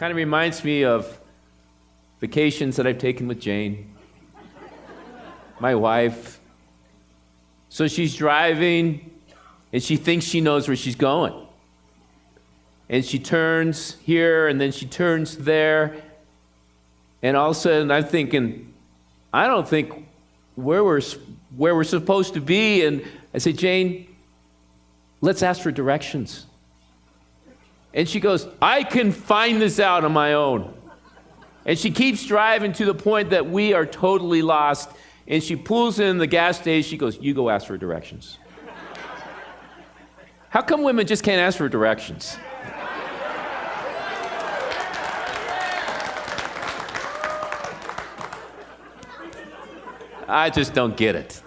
Kind of reminds me of vacations that I've taken with Jane, my wife. So she's driving, and she thinks she knows where she's going. And she turns here, and then she turns there. And all of a sudden, I'm thinking, I don't think where we're supposed to be. And I say, Jane, let's ask for directions. And she goes, I can find this out on my own. And she keeps driving to the point that we are totally lost. And she pulls in the gas station. She goes, you go ask for directions. How come women just can't ask for directions? I just don't get it.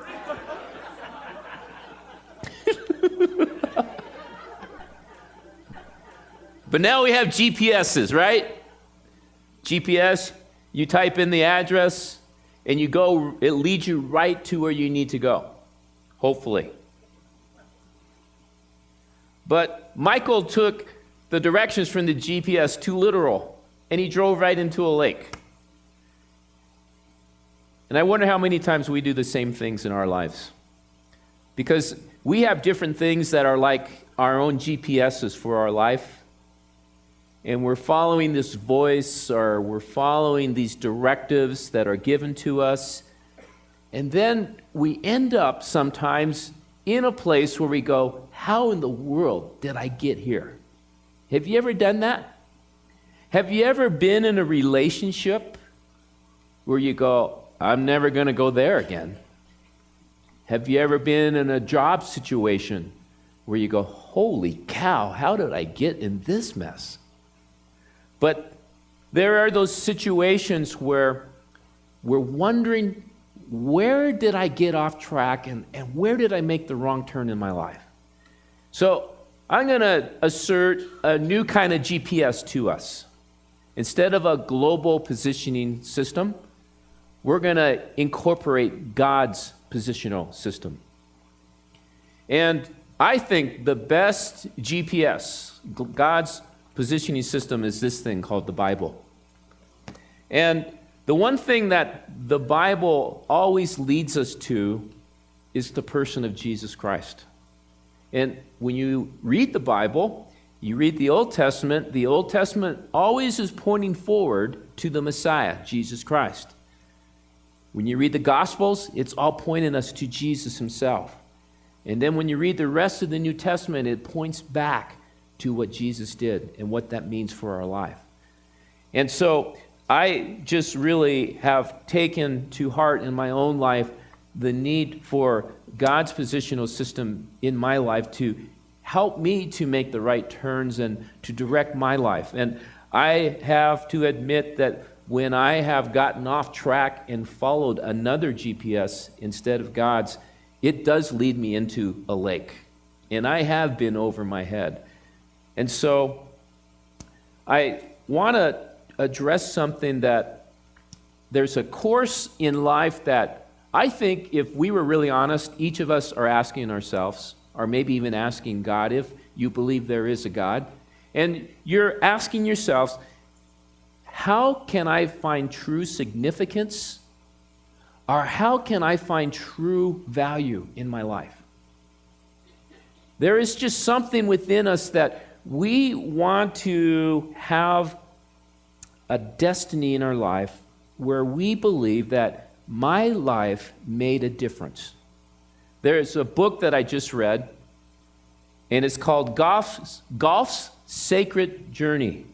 But now we have GPSs, right? GPS, you type in the address, and you go, it leads you right to where you need to go, hopefully. But Michael took the directions from the GPS too literal, and he drove right into a lake. And I wonder how many times we do the same things in our lives. Because we have different things that are like our own GPSs for our life. And we're following this voice, or we're following these directives that are given to us. And then we end up sometimes in a place where we go, how in the world did I get here? Have you ever done that? Have you ever been in a relationship where you go, I'm never going to go there again? Have you ever been in a job situation where you go, holy cow, how did I get in this mess? But there are those situations where we're wondering, where did I get off track and where did I make the wrong turn in my life? So I'm going to assert a new kind of GPS to us. Instead of a global positioning system, we're going to incorporate God's positional system. And I think the best GPS, God's positioning system, is this thing called the Bible. And the one thing that the Bible always leads us to is the person of Jesus Christ. And when you read the Bible, you read the Old Testament always is pointing forward to the Messiah, Jesus Christ. When you read the Gospels, it's all pointing us to Jesus himself. And then when you read the rest of the New Testament, it points back to what Jesus did and what that means for our life. And so I just really have taken to heart in my own life the need for God's positional system in my life to help me to make the right turns and to direct my life. And I have to admit that when I have gotten off track and followed another GPS instead of God's, it does lead me into a lake. And I have been over my head. And so I want to address something that there's a course in life that I think if we were really honest, each of us are asking ourselves, or maybe even asking God if you believe there is a God. And you're asking yourselves, how can I find true significance? Or how can I find true value in my life? There is just something within us that we want to have a destiny in our life where we believe that my life made a difference. There's a book that I just read, and it's called Golf's Sacred Journey,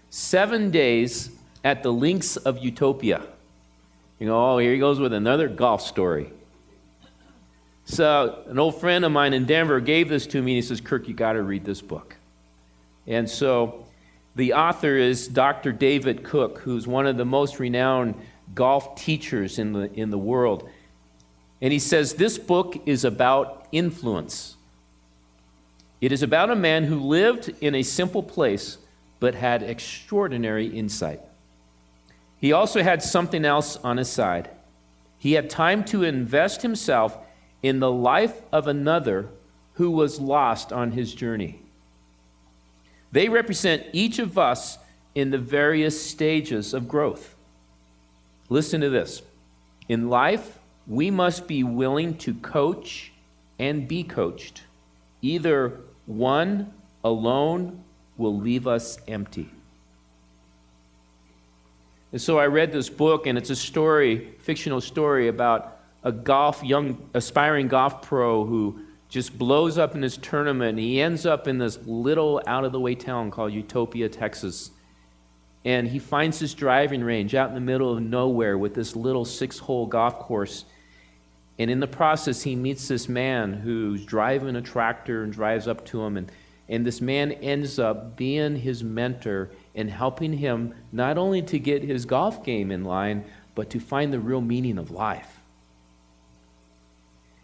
7 Days at the Links of Utopia. You know, oh, here he goes with another golf story. So an old friend of mine in Denver gave this to me, and he says, Kirk, you got to read this book. And so the author is Dr. David Cook, who's one of the most renowned golf teachers in the world. And he says this book is about influence. It is about a man who lived in a simple place but had extraordinary insight. He also had something else on his side. He had time to invest himself in the life of another who was lost on his journey. They represent each of us in the various stages of growth. Listen to this. In life, we must be willing to coach and be coached. Either one alone will leave us empty. And so I read this book, and it's a story, fictional story about a young aspiring golf pro who just blows up in this tournament. He ends up in this little out-of-the-way town called Utopia, Texas. And he finds this driving range out in the middle of nowhere with this little 6-hole golf course. And in the process, he meets this man who's driving a tractor and drives up to him. And this man ends up being his mentor and helping him not only to get his golf game in line, but to find the real meaning of life.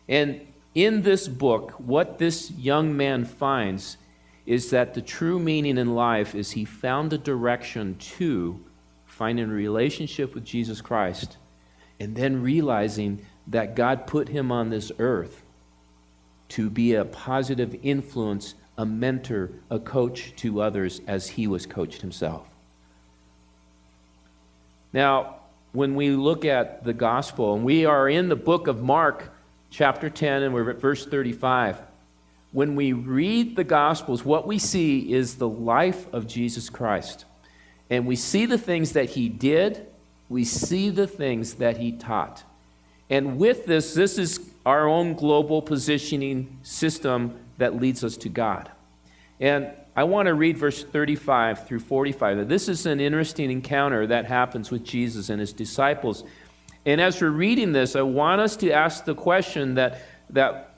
And in this book, what this young man finds is that the true meaning in life is he found a direction to finding a relationship with Jesus Christ, and then realizing that God put him on this earth to be a positive influence, a mentor, a coach to others as he was coached himself. Now, when we look at the gospel, and we are in the book of Mark, chapter 10, and we're at verse 35. When we read the Gospels, what we see is the life of Jesus Christ. And we see the things that he did, we see the things that he taught. And with this is our own global positioning system that leads us to God. And I want to read verse 35 through 45. This is an interesting encounter that happens with Jesus and his disciples. And as we're reading this, I want us to ask the question that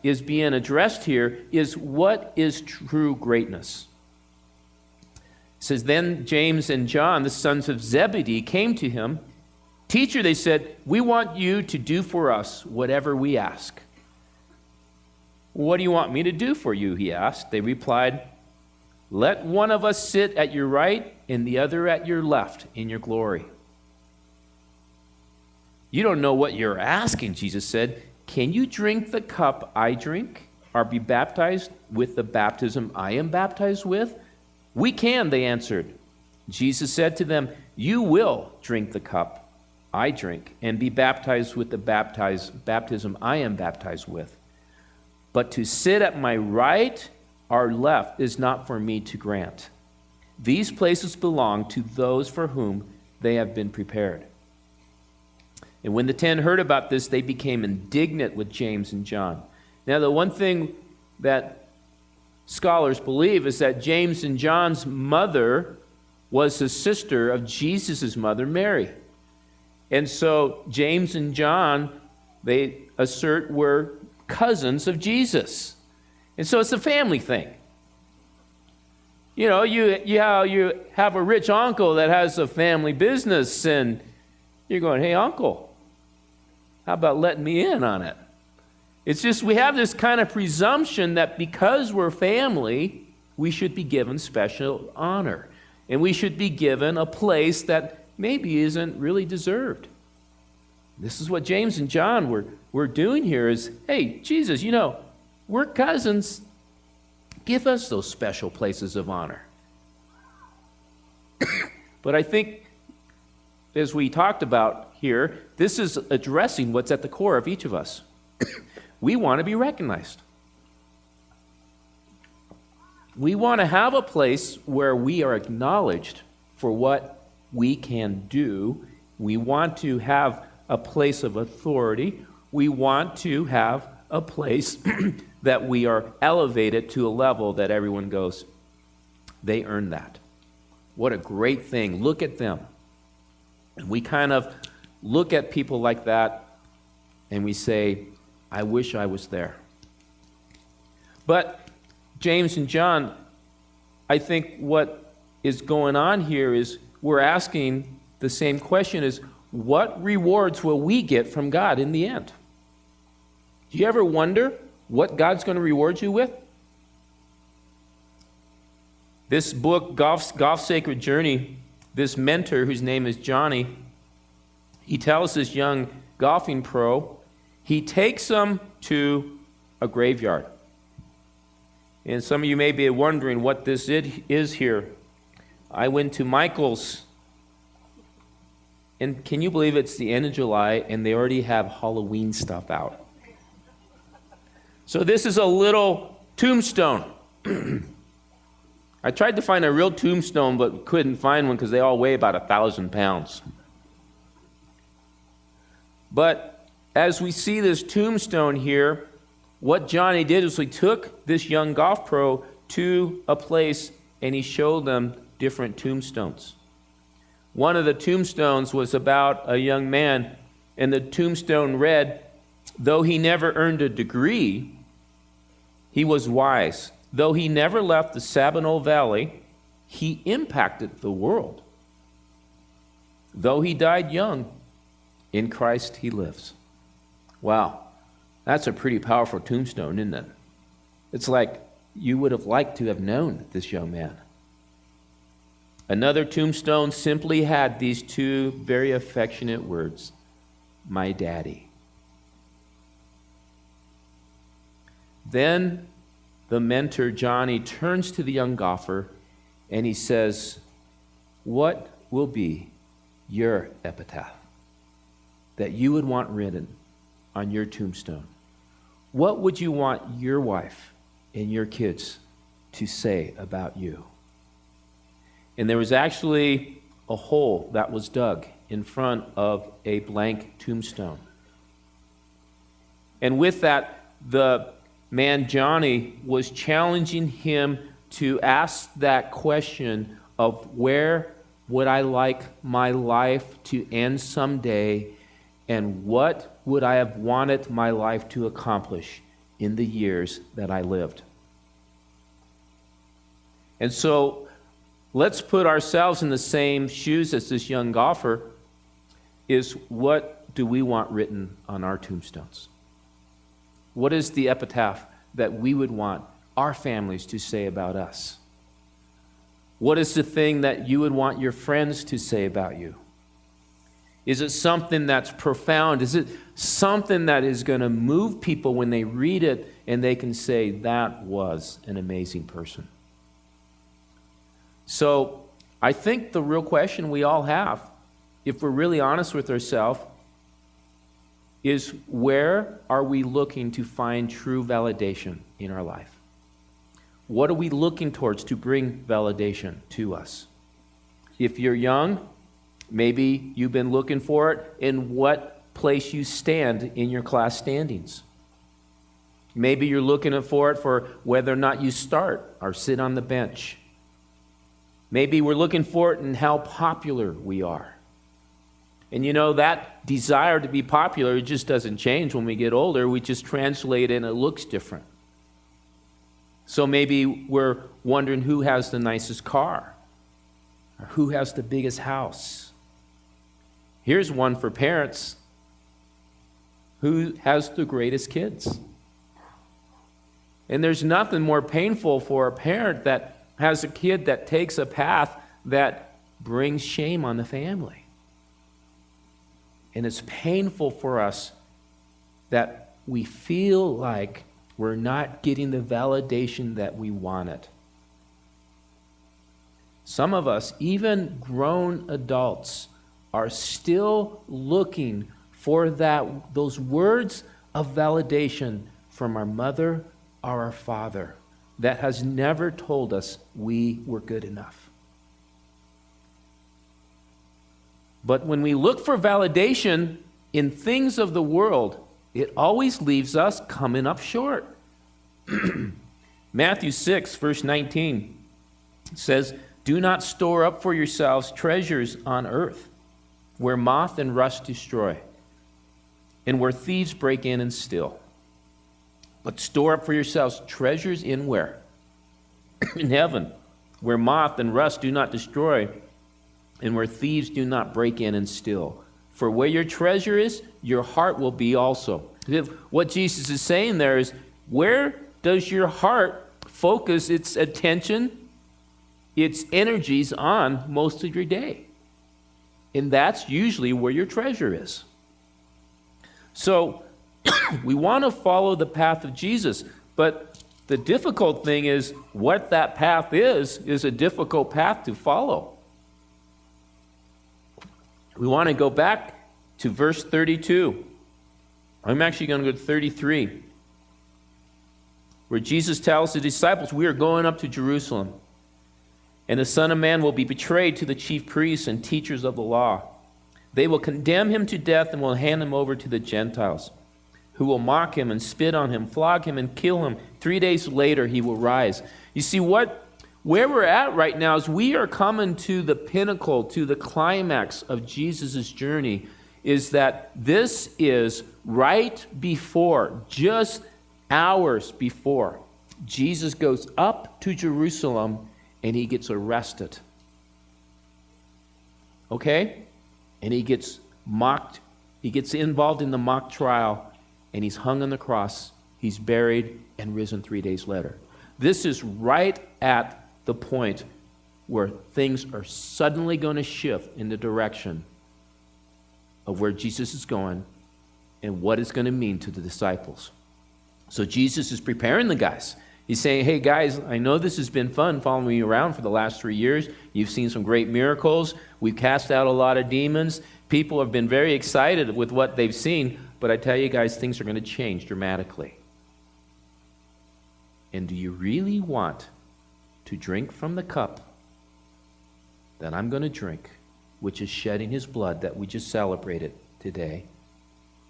is being addressed here is, what is true greatness? It says, then James and John, the sons of Zebedee, came to him. Teacher, they said, we want you to do for us whatever we ask. What do you want me to do for you? He asked. They replied, let one of us sit at your right and the other at your left in your glory. You don't know what you're asking, Jesus said. Can you drink the cup I drink, or be baptized with the baptism I am baptized with? We can, they answered. Jesus said to them, you will drink the cup I drink, and be baptized with the baptism I am baptized with. But to sit at my right or left is not for me to grant. These places belong to those for whom they have been prepared. And when the 10 heard about this, they became indignant with James and John. Now, the one thing that scholars believe is that James and John's mother was the sister of Jesus' mother, Mary. And so James and John, they assert, were cousins of Jesus. And so it's a family thing. You know, you have a rich uncle that has a family business, and you're going, hey, uncle, how about letting me in on it? It's just we have this kind of presumption that because we're family, we should be given special honor. And we should be given a place that maybe isn't really deserved. This is what James and John were doing here is, hey, Jesus, you know, we're cousins. Give us those special places of honor. But I think, as we talked about here, this is addressing what's at the core of each of us. We want to be recognized. We want to have a place where we are acknowledged for what we can do. We want to have a place of authority. We want to have a place that we are elevated to a level that everyone goes, they earned that. What a great thing. Look at them. And we kind of look at people like that and we say, I wish I was there. But James and John, I think what is going on here is we're asking the same question is, what rewards will we get from God in the end? Do you ever wonder what God's going to reward you with? This book, Golf Sacred Journey, this mentor whose name is Johnny, he tells this young golfing pro, he takes him to a graveyard. And some of you may be wondering what this is here. I went to Michael's, and can you believe it's the end of July and they already have Halloween stuff out? So this is a little tombstone. I tried to find a real tombstone but couldn't find one because they all weigh about 1,000 pounds. But as we see this tombstone here, what Johnny did is he took this young golf pro to a place and he showed them different tombstones. One of the tombstones was about a young man, and the tombstone read, "Though he never earned a degree, he was wise. Though he never left the Sabinal Valley, he impacted the world. Though he died young, in Christ he lives." Wow, that's a pretty powerful tombstone, isn't it? It's like you would have liked to have known this young man. Another tombstone simply had these two very affectionate words, "My daddy." Then the mentor, Johnny, turns to the young golfer and he says, "What will be your epitaph that you would want written on your tombstone? What would you want your wife and your kids to say about you?" And there was actually a hole that was dug in front of a blank tombstone. And with that, the man Johnny was challenging him to ask that question of where would I like my life to end someday, and what would I have wanted my life to accomplish in the years that I lived. And so let's put ourselves in the same shoes as this young golfer. Is what do we want written on our tombstones? What is the epitaph that we would want our families to say about us? What is the thing that you would want your friends to say about you? Is it something that's profound? Is it something that is going to move people when they read it and they can say, that was an amazing person? So I think the real question we all have, if we're really honest with ourselves, is where are we looking to find true validation in our life? What are we looking towards to bring validation to us? If you're young, maybe you've been looking for it in what place you stand in your class standings. Maybe you're looking for it for whether or not you start or sit on the bench. Maybe we're looking for it in how popular we are. And you know, that desire to be popular, it just doesn't change when we get older. We just translate it and it looks different. So maybe we're wondering who has the nicest car or who has the biggest house. Here's one for parents. Who has the greatest kids? And there's nothing more painful for a parent that has a kid that takes a path that brings shame on the family. And it's painful for us that we feel like we're not getting the validation that we wanted. Some of us, even grown adults, are still looking for those words of validation from our mother or our father that has never told us we were good enough. But when we look for validation in things of the world, it always leaves us coming up short. Matthew 6, verse 19 says, "Do not store up for yourselves treasures on earth, where moth and rust destroy, and where thieves break in and steal. But store up for yourselves treasures in where? In heaven, where moth and rust do not destroy, and where thieves do not break in and steal. For where your treasure is, your heart will be also." What Jesus is saying there is, where does your heart focus its attention, its energies on most of your day? And that's usually where your treasure is. So we want to follow the path of Jesus, but The difficult thing is what that path is a difficult path to follow. We want to go back to verse 32. I'm actually going to go to 33, where Jesus tells the disciples, we are going up to Jerusalem, and the Son of Man will be betrayed to the chief priests and teachers of the law. They will condemn him to death and will hand him over to the Gentiles, who will mock him and spit on him, flog him and kill him. 3 days later he will rise. You see, where we're at right now is we are coming to the pinnacle, to the climax of Jesus' journey, is that this is right before, just hours before, Jesus goes up to Jerusalem and he gets arrested. Okay? And he gets mocked. He gets involved in the mock trial, and he's hung on the cross. He's buried and risen 3 days later. This is right at the point where things are suddenly going to shift in the direction of where Jesus is going and what it's going to mean to the disciples. So Jesus is preparing the guys. He's saying, hey guys, I know this has been fun following me around for the last 3 years. You've seen some great miracles. We've cast out a lot of demons. People have been very excited with what they've seen. But I tell you guys, things are going to change dramatically. And do you really want to drink from the cup that I'm going to drink, which is shedding his blood that we just celebrated today?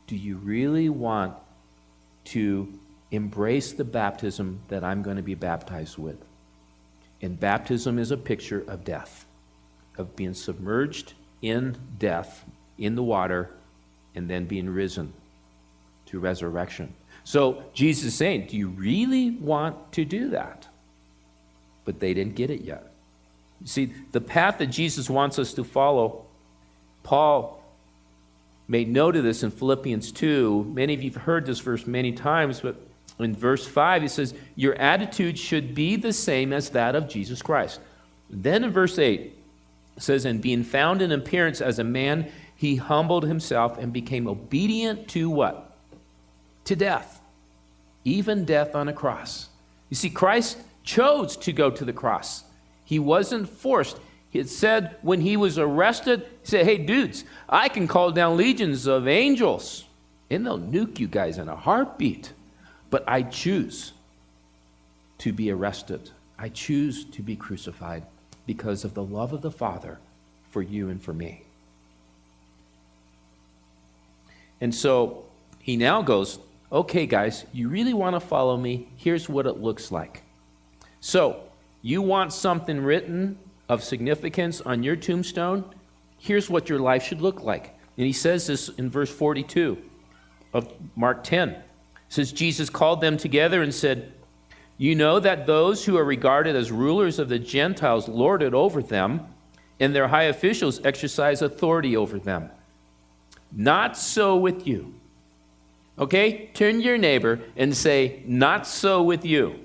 Do you really want to embrace the baptism that I'm going to be baptized with? And baptism is a picture of death, of being submerged in death, in the water, and then being risen to resurrection. So Jesus is saying, do you really want to do that? But they didn't get it yet. You see, the path that Jesus wants us to follow, Paul made note of this in Philippians 2. Many of you have heard this verse many times, but in verse 5, he says, your attitude should be the same as that of Jesus Christ. Then in verse 8, it says, and being found in appearance as a man, he humbled himself and became obedient to what? To death, even death on a cross. You see, Christ chose to go to the cross. He wasn't forced. It said when he was arrested, he said, hey, dudes, I can call down legions of angels, and they'll nuke you guys in a heartbeat. But I choose to be arrested. I choose to be crucified because of the love of the Father for you and for me. And so he now goes, okay, guys, you really want to follow me? Here's what it looks like. So, you want something written of significance on your tombstone? Here's what your life should look like. And he says this in verse 42 of Mark 10. It says, Jesus called them together and said, you know that those who are regarded as rulers of the Gentiles lord it over them, and their high officials exercise authority over them. Not so with you. Okay? Turn to your neighbor and say, not so with you.